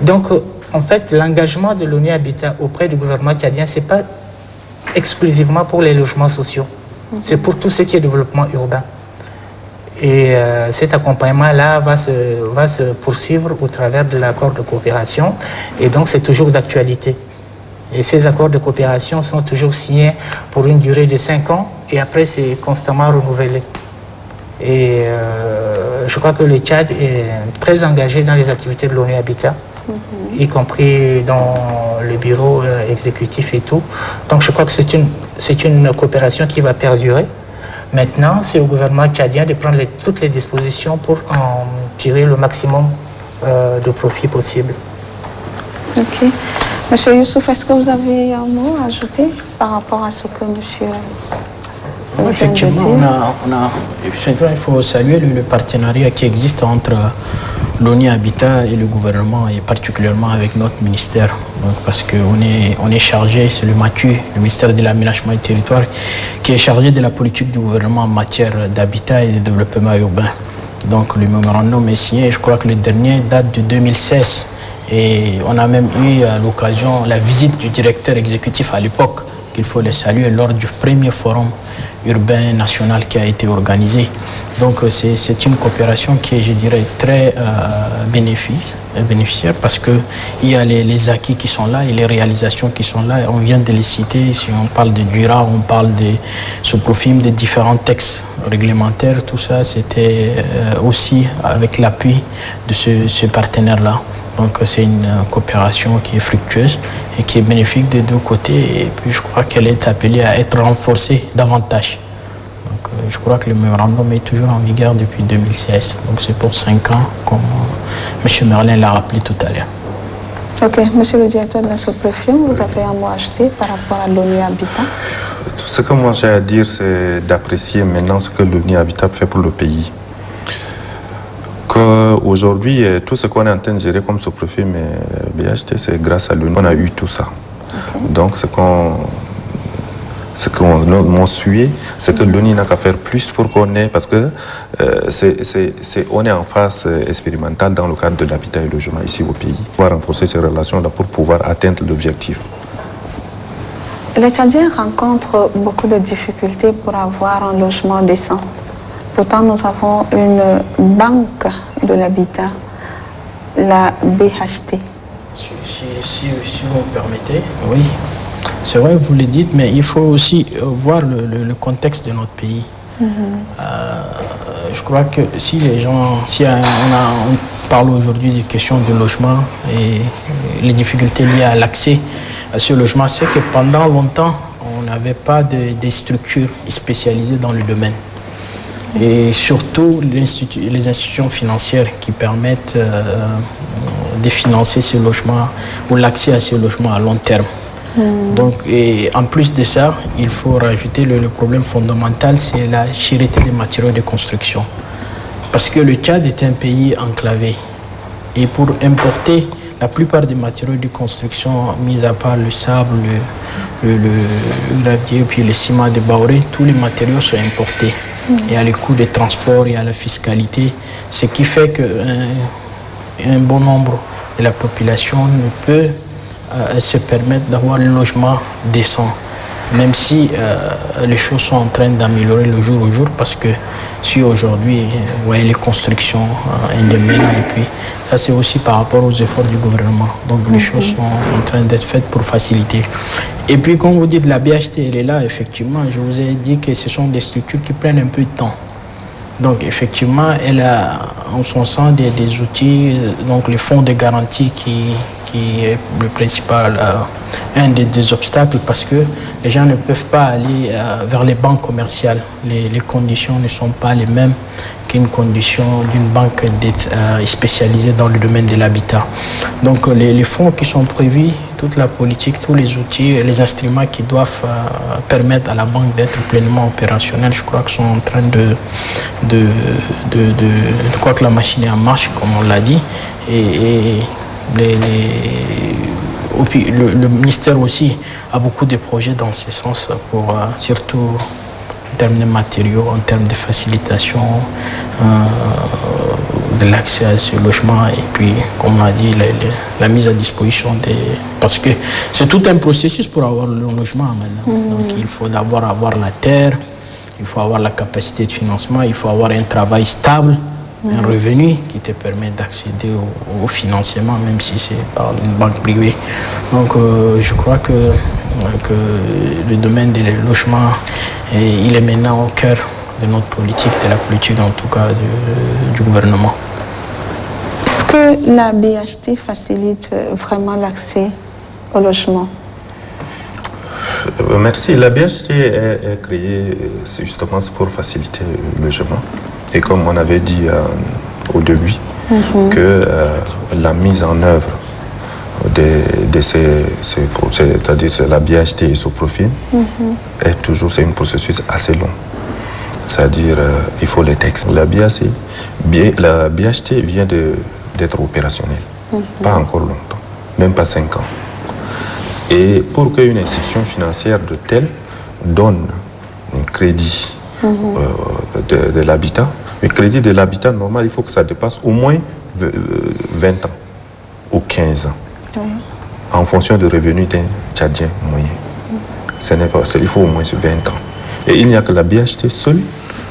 Donc, en fait, l'engagement de l'ONU Habitat auprès du gouvernement tchadien, c'est pas exclusivement pour les logements sociaux, c'est pour tout ce qui est développement urbain. Et cet accompagnement-là va se poursuivre au travers de l'accord de coopération, et donc c'est toujours d'actualité. Et ces accords de coopération sont toujours signés pour une durée de 5 ans, et après c'est constamment renouvelé. Et je crois que le Tchad est très engagé dans les activités de l'ONU Habitat, y compris dans le bureau exécutif et tout. Donc je crois que c'est une coopération qui va perdurer. Maintenant, c'est au gouvernement tchadien de prendre toutes les dispositions pour en tirer le maximum de profit possible. Ok. Monsieur Youssouf, est-ce que vous avez un mot à ajouter par rapport à ce que monsieur... Effectivement, il faut saluer le partenariat qui existe entre l'ONU Habitat et le gouvernement, et particulièrement avec notre ministère. Donc, parce qu'on est chargé, c'est le MATU, le ministère de l'Aménagement et du Territoire, qui est chargé de la politique du gouvernement en matière d'habitat et de développement urbain. Donc le mémorandum est signé, je crois que le dernier date de 2016. Et on a même eu à l'occasion la visite du directeur exécutif à l'époque, qu'il faut le saluer, lors du premier forum urbain national qui a été organisé. Donc c'est une coopération qui est, je dirais, très bénéficiaire, parce qu'il y a les acquis qui sont là et les réalisations qui sont là. On vient de les citer, si on parle de DURA, on parle de SOPROFIM, des différents textes réglementaires, tout ça c'était aussi avec l'appui de ce partenaire-là. Donc c'est une coopération qui est fructueuse et qui est bénéfique des deux côtés, et puis je crois qu'elle est appelée à être renforcée davantage. Donc je crois que le mémorandum est toujours en vigueur depuis 2016, donc c'est pour 5 ans, comme M. Merlin l'a rappelé tout à l'heure. Ok, monsieur le directeur de la SOPROFIM, vous avez un mot à ajouter par rapport à l'ONU Habitat? Tout ce que moi j'ai à dire, c'est d'apprécier maintenant ce que l'ONU Habitat fait pour le pays. Aujourd'hui, tout ce qu'on est en train de gérer comme SOPROFIM et BHT, c'est grâce à l'ONU qu'on a eu tout ça. Okay. Donc ce qu'on suit, c'est que l'ONU n'a qu'à faire plus pour qu'on ait, parce que on est en phase expérimentale dans le cadre de l'habitat et le logement ici au pays. On va renforcer ces relations-là pour pouvoir atteindre l'objectif. Les Tchadiens rencontrent beaucoup de difficultés pour avoir un logement décent. Pourtant, nous avons une banque de l'habitat, la BHT. Si vous me permettez, oui. C'est vrai, vous le dites, mais il faut aussi voir le contexte de notre pays. Je crois que si les gens, on parle aujourd'hui des questions de logement et les difficultés liées à l'accès à ce logement, c'est que pendant longtemps, on n'avait pas de structures spécialisées dans le domaine. Et surtout les institutions financières qui permettent de financer ce logement ou l'accès à ce logement à long terme. Donc, et en plus de ça, il faut rajouter le problème fondamental, c'est la cherté des matériaux de construction. Parce que le Tchad est un pays enclavé. Et pour importer la plupart des matériaux de construction, mis à part le sable, le gravier, puis le ciment de Baoré, tous les matériaux sont importés. Il y a les coûts de transport, il y a la fiscalité, ce qui fait qu'un bon nombre de la population ne peut se permettre d'avoir un logement décent, même si les choses sont en train d'améliorer le jour au jour, parce que si aujourd'hui, vous voyez les constructions indemnes, et puis ça c'est aussi par rapport aux efforts du gouvernement. Donc les choses sont en train d'être faites pour faciliter. Et puis comme vous dites, la BHT elle est là, effectivement, je vous ai dit que ce sont des structures qui prennent un peu de temps. Donc effectivement, elle a en son sein des outils, donc les fonds de garantie qui qui est le principal, un des obstacles, parce que les gens ne peuvent pas aller vers les banques commerciales. Les conditions ne sont pas les mêmes qu'une condition d'une banque spécialisée dans le domaine de l'habitat. Donc les fonds qui sont prévus, toute la politique, tous les outils, les instruments qui doivent permettre à la banque d'être pleinement opérationnelle, je crois qu'ils sont en train je crois que la machine est en marche, comme on l'a dit, et le ministère aussi a beaucoup de projets dans ce sens, pour surtout en termes de matériaux, en termes de facilitation de l'accès à ce logement, et puis, comme on a dit, la mise à disposition parce que c'est tout un processus pour avoir le logement maintenant. Donc il faut d'abord avoir la terre, il faut avoir la capacité de financement, il faut avoir un travail stable, un revenu qui te permet d'accéder au financement, même si c'est par une banque privée. Donc je crois que le domaine des logements, il est maintenant au cœur de notre politique, de la politique en tout cas du gouvernement. Est-ce que la BHT facilite vraiment l'accès au logement? Merci. La BHT est créée justement pour faciliter le logement. Et comme on avait dit au début, que la mise en œuvre de c'est-à-dire la BHT et Soprofim, est toujours, c'est un processus assez long. C'est-à-dire, il faut les textes. La BHT vient d'être opérationnelle. Pas encore longtemps, même pas 5 ans. Et pour qu'une institution financière de telle donne un crédit de l'habitat, le crédit de l'habitat normal, il faut que ça dépasse au moins 20 ans ou 15 ans, en fonction du revenu d'un Tchadien moyen. Ce n'est pas, il faut au moins 20 ans. Et il n'y a que la BHT seule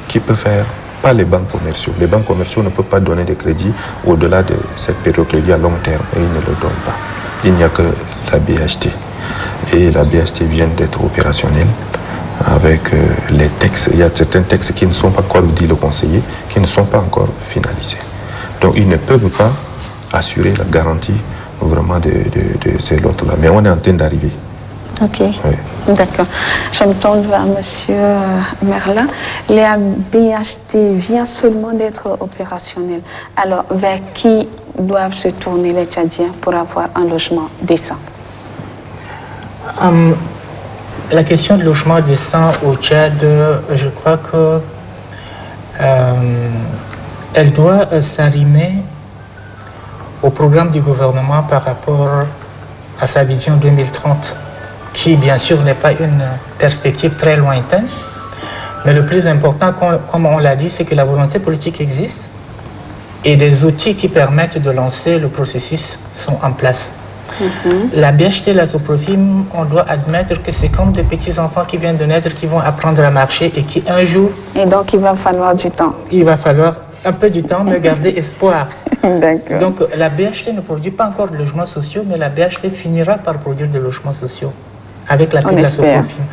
qui peut faire, pas les banques commerciaux. Les banques commerciaux ne peuvent pas donner de crédit au-delà de cette période de crédit à long terme, et ils ne le donnent pas. Il n'y a que la BHT. Et la BHT vient d'être opérationnelle avec les textes. Il y a certains textes qui ne sont pas encore, dit le conseiller, qui ne sont pas encore finalisés. Donc ils ne peuvent pas assurer la garantie vraiment de ces lots-là. Mais on est en train d'arriver. Ok, oui. D'accord. Je me tourne vers M. Merlin. La BHT vient seulement d'être opérationnelle. Alors, vers qui doivent se tourner les Tchadiens pour avoir un logement décent? La question de logement décent au Tchad, je crois que elle doit s'arrimer au programme du gouvernement par rapport à sa vision 2030, qui bien sûr n'est pas une perspective très lointaine, mais le plus important, comme on l'a dit, c'est que la volonté politique existe et des outils qui permettent de lancer le processus sont en place. La BHT, la Soprofim, on doit admettre que c'est comme des petits enfants qui viennent de naître, qui vont apprendre à marcher et qui un jour... Et donc il va falloir du temps. Il va falloir un peu du temps, mais garder espoir. D'accord. Donc la BHT ne produit pas encore de logements sociaux, mais la BHT finira par produire des logements sociaux avec l'appui de la Soprofim.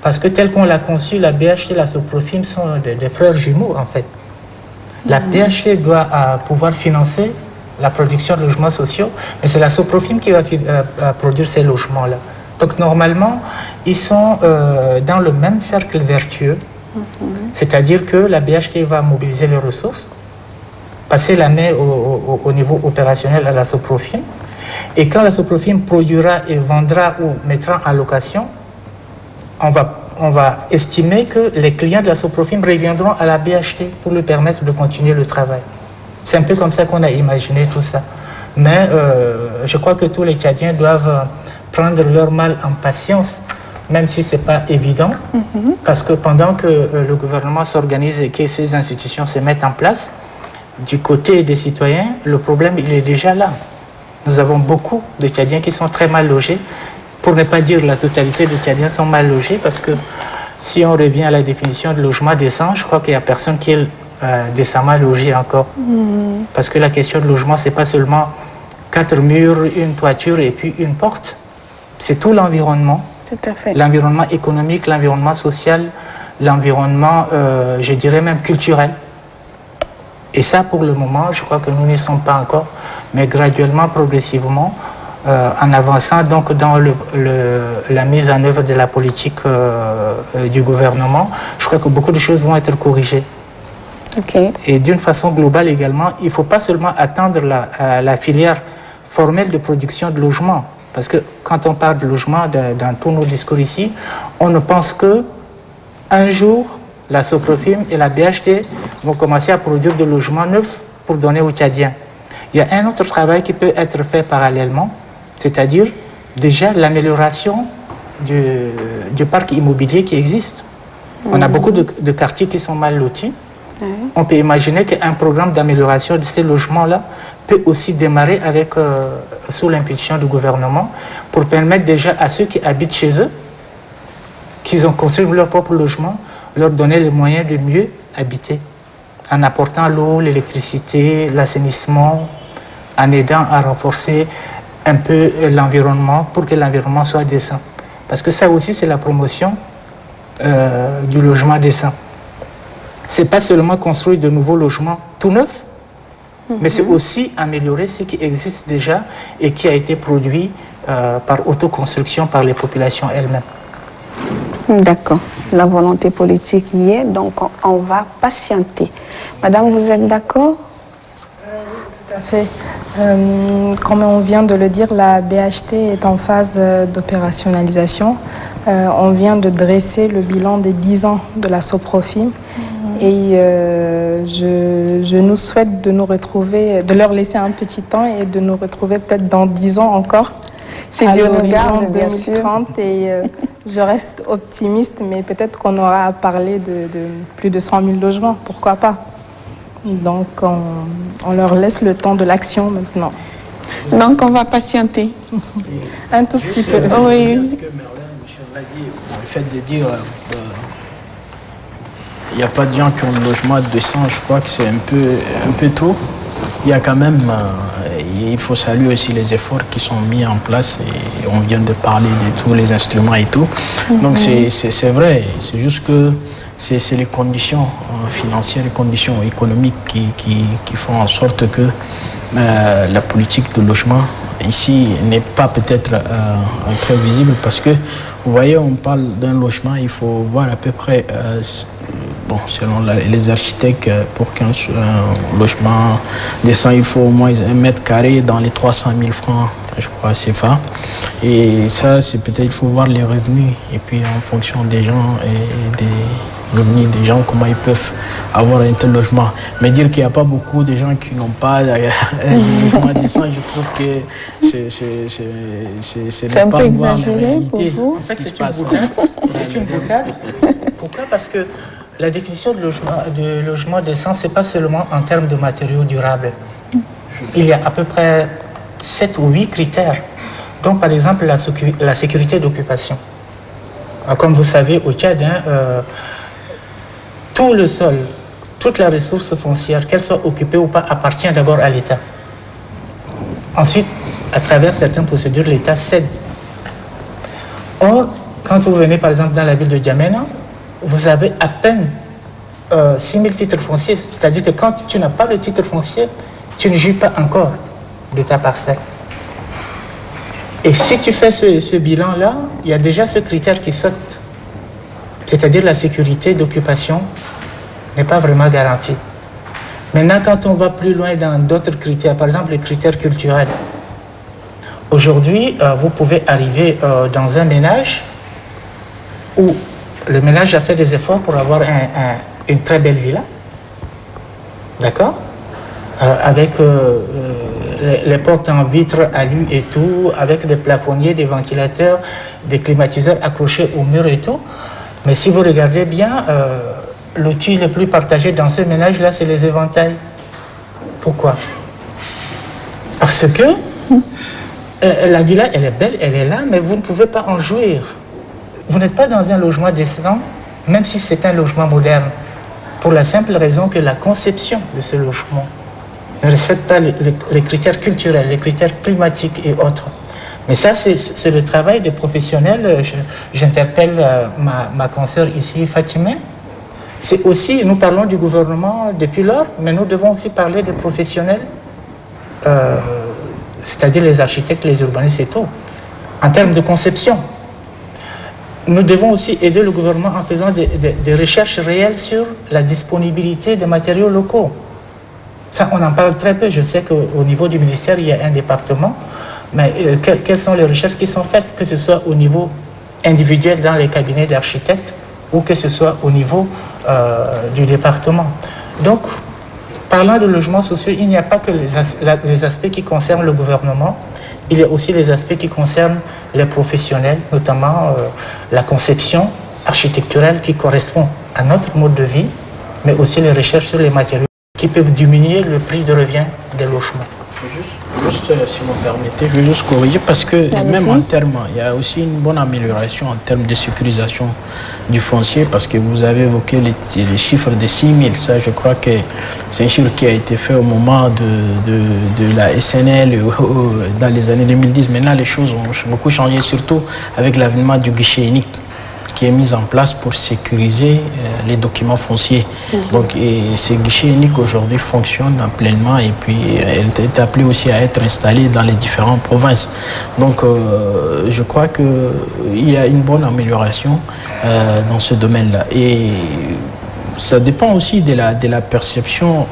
Parce que tel qu'on l'a conçu, la BHT et la Soprofim sont des frères jumeaux en fait. La BHT doit pouvoir financer la production de logements sociaux, mais c'est la Soprofim qui va produire ces logements-là. Donc normalement, ils sont dans le même cercle vertueux, c'est-à-dire que la BHT va mobiliser les ressources, passer la main au niveau opérationnel à la Soprofim, et quand la Soprofim produira et vendra ou mettra en location, on va estimer que les clients de la Soprofim reviendront à la BHT pour lui permettre de continuer le travail. C'est un peu comme ça qu'on a imaginé tout ça. Mais je crois que tous les Tchadiens doivent prendre leur mal en patience, même si ce n'est pas évident, parce que pendant que le gouvernement s'organise et que ces institutions se mettent en place, du côté des citoyens, le problème il est déjà là. Nous avons beaucoup de Tchadiens qui sont très mal logés, pour ne pas dire la totalité des Tchadiens sont mal logés, parce que si on revient à la définition de logement décent, je crois qu'il n'y a personne qui est décemment logé encore. Parce que la question de logement, c'est pas seulement 4 murs, une toiture et puis une porte. C'est tout l'environnement. Tout à fait. L'environnement économique, l'environnement social, l'environnement, je dirais même culturel. Et ça, pour le moment, je crois que nous n'y sommes pas encore. Mais graduellement, progressivement, en avançant donc dans la mise en œuvre de la politique du gouvernement, je crois que beaucoup de choses vont être corrigées. Okay. Et d'une façon globale également, il ne faut pas seulement attendre la filière formelle de production de logements. Parce que quand on parle de logement dans tous nos discours ici, on ne pense que un jour, la Soprofim et la BHT vont commencer à produire des logements neufs pour donner aux Tchadiens. Il y a un autre travail qui peut être fait parallèlement, c'est-à-dire déjà l'amélioration du parc immobilier qui existe. On a beaucoup de quartiers qui sont mal lotis. On peut imaginer qu'un programme d'amélioration de ces logements-là peut aussi démarrer avec, sous l'impulsion du gouvernement pour permettre déjà à ceux qui habitent chez eux, qu'ils ont construit leur propre logement, leur donner les moyens de mieux habiter, en apportant l'eau, l'électricité, l'assainissement, en aidant à renforcer un peu l'environnement pour que l'environnement soit décent. Parce que ça aussi, c'est la promotion du logement décent. C'est pas seulement construire de nouveaux logements tout neufs, mais c'est aussi améliorer ce qui existe déjà et qui a été produit par autoconstruction par les populations elles-mêmes. D'accord. La volonté politique y est, donc on va patienter. Madame, vous êtes d'accord? Oui, tout à fait. Comme on vient de le dire, la BHT est en phase d'opérationnalisation. On vient de dresser le bilan des 10 ans de la Soprofim. Et je nous souhaite de nous retrouver, de leur laisser un petit temps et de nous retrouver peut-être dans 10 ans encore. Si Dieu nous garde, bien sûr. Et je reste optimiste, mais peut-être qu'on aura à parler de plus de 100 000 logements, pourquoi pas. Donc on leur laisse le temps de l'action maintenant. Donc on va patienter. Un tout petit peu. Oui. Ce que Merlin, Michel l'a dit, le fait de dire il n'y a pas de gens qui ont le logement décent, je crois que c'est un peu trop. Il y a quand même, il faut saluer aussi les efforts qui sont mis en place et on vient de parler de tous les instruments et tout. Donc c'est vrai, c'est juste que c'est les conditions financières, les conditions économiques qui font en sorte que la politique de logement ici n'est pas peut-être très visible parce que vous voyez, on parle d'un logement, il faut voir à peu près, selon les architectes, pour qu'un logement décent, il faut au moins 1 mètre carré dans les 300 000 francs, je crois, CFA. Et ça, c'est peut-être, il faut voir les revenus, et puis en fonction des gens et des revenus des gens, comment ils peuvent avoir un tel logement. Mais dire qu'il n'y a pas beaucoup de gens qui n'ont pas un logement décent, je trouve que c'est ne pas voir la réalité. C'est une boutade. Pourquoi? Parce que la définition de logement décent, c'est pas seulement en termes de matériaux durables. Il y a à peu près 7 ou 8 critères. Donc, par exemple, la sécurité d'occupation. Comme vous savez, au Tchad, tout le sol, toute la ressource foncière, qu'elle soit occupée ou pas, appartient d'abord à l'État. Ensuite, à travers certaines procédures, l'État cède. Or, quand vous venez par exemple dans la ville de Djamena, vous avez à peine 6 000 titres fonciers. C'est-à-dire que quand tu n'as pas le titre foncier, tu ne jouis pas encore de ta parcelle. Et si tu fais ce bilan-là, il y a déjà ce critère qui saute. C'est-à-dire la sécurité d'occupation n'est pas vraiment garantie. Maintenant, quand on va plus loin dans d'autres critères, par exemple les critères culturels, aujourd'hui, vous pouvez arriver dans un ménage où le ménage a fait des efforts pour avoir une très belle villa, d'accord, avec les portes en vitre alu et tout, avec des plafonniers, des ventilateurs, des climatiseurs accrochés au mur et tout. Mais si vous regardez bien, l'outil le plus partagé dans ce ménage-là, c'est les éventails. Pourquoi? Parce que la villa, elle est belle, elle est là, mais vous ne pouvez pas en jouir. Vous n'êtes pas dans un logement décent, même si c'est un logement moderne, pour la simple raison que la conception de ce logement ne respecte pas les critères culturels, les critères climatiques et autres. Mais ça, c'est le travail des professionnels. J'interpelle ma consoeur ici, Fatima. C'est aussi, nous parlons du gouvernement depuis lors, mais nous devons aussi parler des professionnels. c'est-à-dire les architectes, les urbanistes et tout, en termes de conception. Nous devons aussi aider le gouvernement en faisant des recherches réelles sur la disponibilité des matériaux locaux. Ça, on en parle très peu. Je sais qu'au niveau du ministère, il y a un département, mais quelles sont les recherches qui sont faites, que ce soit au niveau individuel dans les cabinets d'architectes ou que ce soit au niveau du département. Donc, parlant de logements sociaux, il n'y a pas que les aspects qui concernent le gouvernement, il y a aussi les aspects qui concernent les professionnels, notamment la conception architecturale qui correspond à notre mode de vie, mais aussi les recherches sur les matériaux qui peuvent diminuer le prix de revient des logements. Juste, si vous me permettez, je vais juste corriger parce que même en termes, il y a aussi une bonne amélioration en termes de sécurisation du foncier parce que vous avez évoqué les chiffres de 6 000. Ça, je crois que c'est un chiffre qui a été fait au moment de la SNL dans les années 2010. Maintenant, les choses ont beaucoup changé, surtout avec l'avènement du guichet unique qui est mis en place pour sécuriser les documents fonciers. Donc, ces guichets uniques aujourd'hui fonctionnent pleinement et puis elle est appelée aussi à être installée dans les différentes provinces. Donc, je crois qu'il y a une bonne amélioration dans ce domaine-là. Et ça dépend aussi de la perception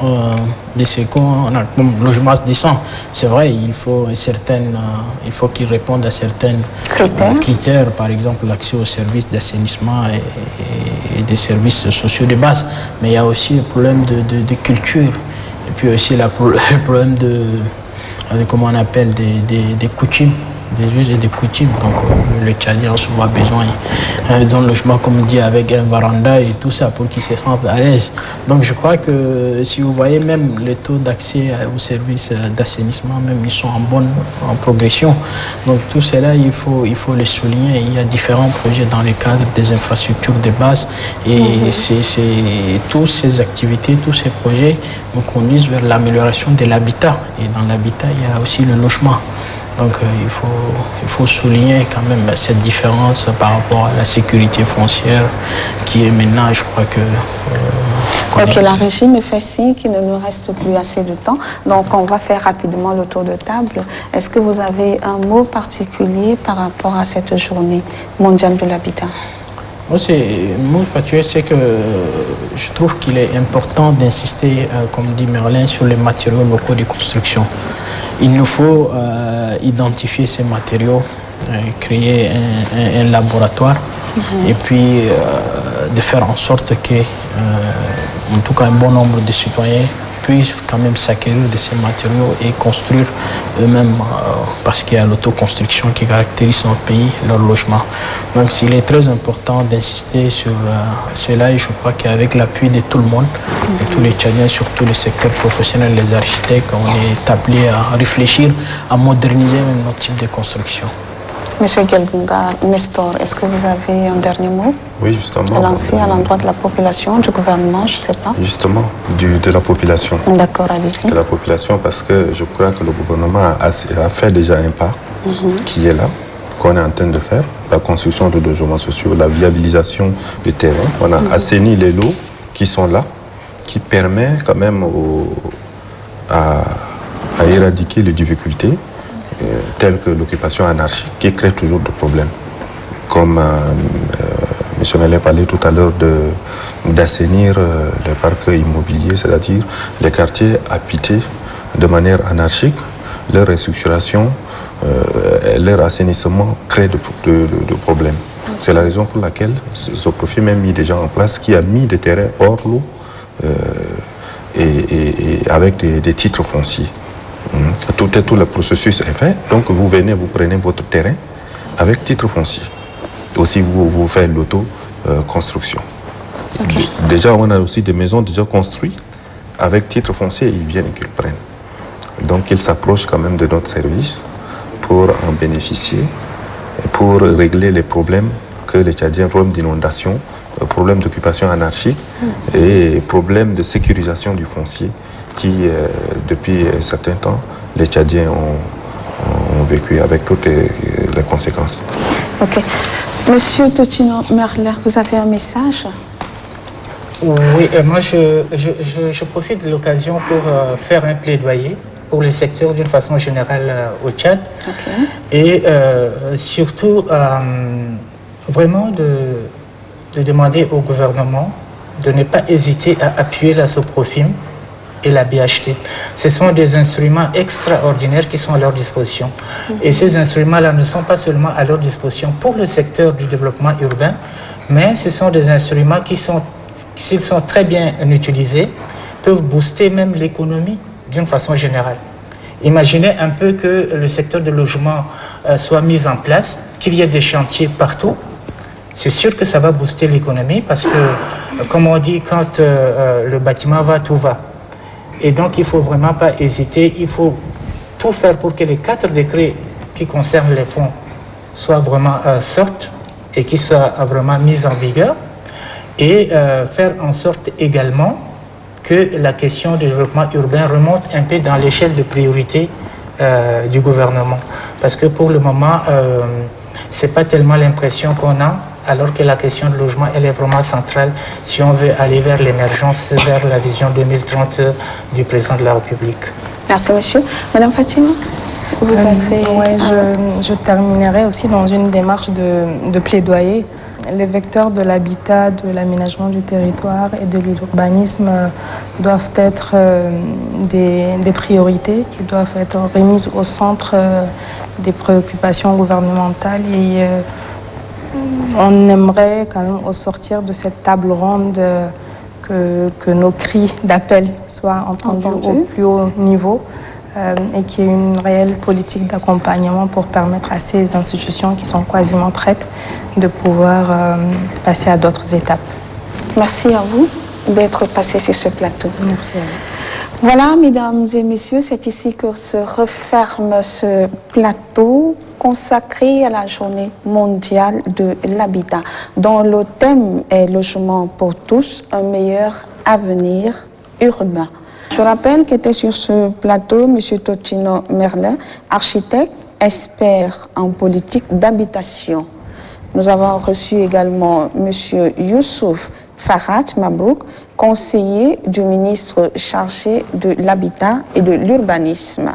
de ce qu'on a comme logement décent. C'est vrai, il faut qu'il réponde à certains critères, par exemple l'accès aux services d'assainissement et des services sociaux de base. Mais il y a aussi le problème de culture et puis aussi le problème de comment on appelle des coutumes. Des us et des coutumes. Donc le Tchadien a souvent besoin d'un logement, comme on dit, avec un varanda et tout ça pour qu'il se sente à l'aise. Donc je crois que si vous voyez même les taux d'accès aux services d'assainissement, même ils sont en progression. Donc tout cela, il faut le souligner. Il y a différents projets dans le cadre des infrastructures de base et toutes ces activités, tous ces projets nous conduisent vers l'amélioration de l'habitat. Et dans l'habitat, il y a aussi le logement. Donc il faut souligner quand même cette différence par rapport à la sécurité foncière qui est maintenant, je crois que... Ok, la régie me fait signe qu'il ne nous reste plus assez de temps. Donc on va faire rapidement le tour de table. Est-ce que vous avez un mot particulier par rapport à cette journée mondiale de l'habitat? Moi, mon particulier, c'est que je trouve qu'il est important d'insister, comme dit Merlin, sur les matériaux locaux de construction. Il nous faut identifier ces matériaux, créer un laboratoire et puis de faire en sorte que, en tout cas, un bon nombre de citoyens puissent quand même s'acquérir de ces matériaux et construire eux-mêmes parce qu'il y a l'autoconstruction qui caractérise notre pays, leur logement. Donc il est très important d'insister sur cela et je crois qu'avec l'appui de tout le monde, de tous les Tchadiens, surtout les secteurs professionnels, les architectes, on est appelé à réfléchir, à moderniser même notre type de construction. Monsieur Gelgunga, Nestor, est-ce que vous avez un dernier mot à lancer à l'endroit de la population, du gouvernement, je ne sais pas? Justement, de la population. D'accord, allez-y. De la population, parce que je crois que le gouvernement a fait déjà un pas qui est là, qu'on est en train de faire, la construction de logements sociaux, la viabilisation du terrain. On a assaini les lots qui sont là, qui permet quand même à éradiquer les difficultés telles que l'occupation anarchique, qui crée toujours des problèmes. Comme M. Mellet parlait tout à l'heure d'assainir les parcs immobiliers, c'est-à-dire les quartiers habités de manière anarchique, leur restructuration, leur assainissement crée de problèmes. C'est la raison pour laquelle ce profil même mis des gens en place qui a mis des terrains hors l'eau et avec des titres fonciers. Tout le processus est fait, donc vous venez, vous prenez votre terrain avec titre foncier. Aussi vous faites l'auto-construction. Déjà on a aussi des maisons déjà construites avec titre foncier, ils viennent et qu'ils prennent. Donc ils s'approchent quand même de notre service pour en bénéficier, pour régler les problèmes que les Tchadiens, problèmes d'inondation, problèmes d'occupation anarchique et problèmes de sécurisation du foncier qui, depuis un certain temps, les Tchadiens ont vécu avec toutes les conséquences. Ok. Monsieur Totino Merler, vous avez un message? Oui, moi je profite de l'occasion pour faire un plaidoyer pour les secteurs d'une façon générale au Tchad. Et surtout, vraiment de demander au gouvernement de ne pas hésiter à appuyer la SOPROFIM et la BHT. Ce sont des instruments extraordinaires qui sont à leur disposition. Et ces instruments-là ne sont pas seulement à leur disposition pour le secteur du développement urbain, mais ce sont des instruments qui sont, s'ils sont très bien utilisés, peuvent booster même l'économie d'une façon générale. Imaginez un peu que le secteur du logement soit mis en place, qu'il y ait des chantiers partout. C'est sûr que ça va booster l'économie parce que, comme on dit, quand le bâtiment va, tout va. Et donc, il ne faut vraiment pas hésiter. Il faut tout faire pour que les 4 décrets qui concernent les fonds soient vraiment sortent et qu'ils soient vraiment mis en vigueur. Et faire en sorte également que la question du développement urbain remonte un peu dans l'échelle de priorité du gouvernement. Parce que pour le moment, ce n'est pas tellement l'impression qu'on a, alors que la question du logement, elle est vraiment centrale si on veut aller vers l'émergence, vers la vision 2030 du président de la République. Merci, monsieur. Madame Fatima, vous avez... je terminerai aussi dans une démarche de plaidoyer. Les vecteurs de l'habitat, de l'aménagement du territoire et de l'urbanisme doivent être des priorités qui doivent être remises au centre des préoccupations gouvernementales et on aimerait quand même au sortir de cette table ronde que nos cris d'appel soient entendus au plus haut niveau et qu'il y ait une réelle politique d'accompagnement pour permettre à ces institutions qui sont quasiment prêtes de pouvoir passer à d'autres étapes. Merci à vous d'être passé sur ce plateau. Merci à vous. Voilà, mesdames et messieurs, c'est ici que se referme ce plateau consacré à la journée mondiale de l'habitat, dont le thème est logement pour tous, un meilleur avenir urbain. Je rappelle qu'était sur ce plateau M. Totino Merlin, architecte, expert en politique d'habitation. Nous avons reçu également M. Youssouf Farhat Mabrouk, conseiller du ministre chargé de l'habitat et de l'urbanisme.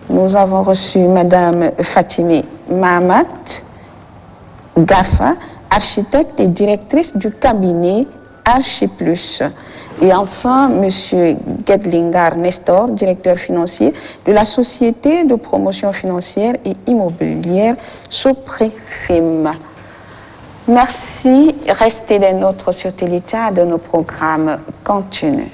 Nous avons reçu Mme Fatime Mahamat Gafa, architecte et directrice du cabinet Archiplus. Et enfin, M. Gedlingar Nestor, directeur financier de la Société de promotion financière et immobilière Soprefim. Merci, restez des nôtres sur Téléta, de nos programmes continus.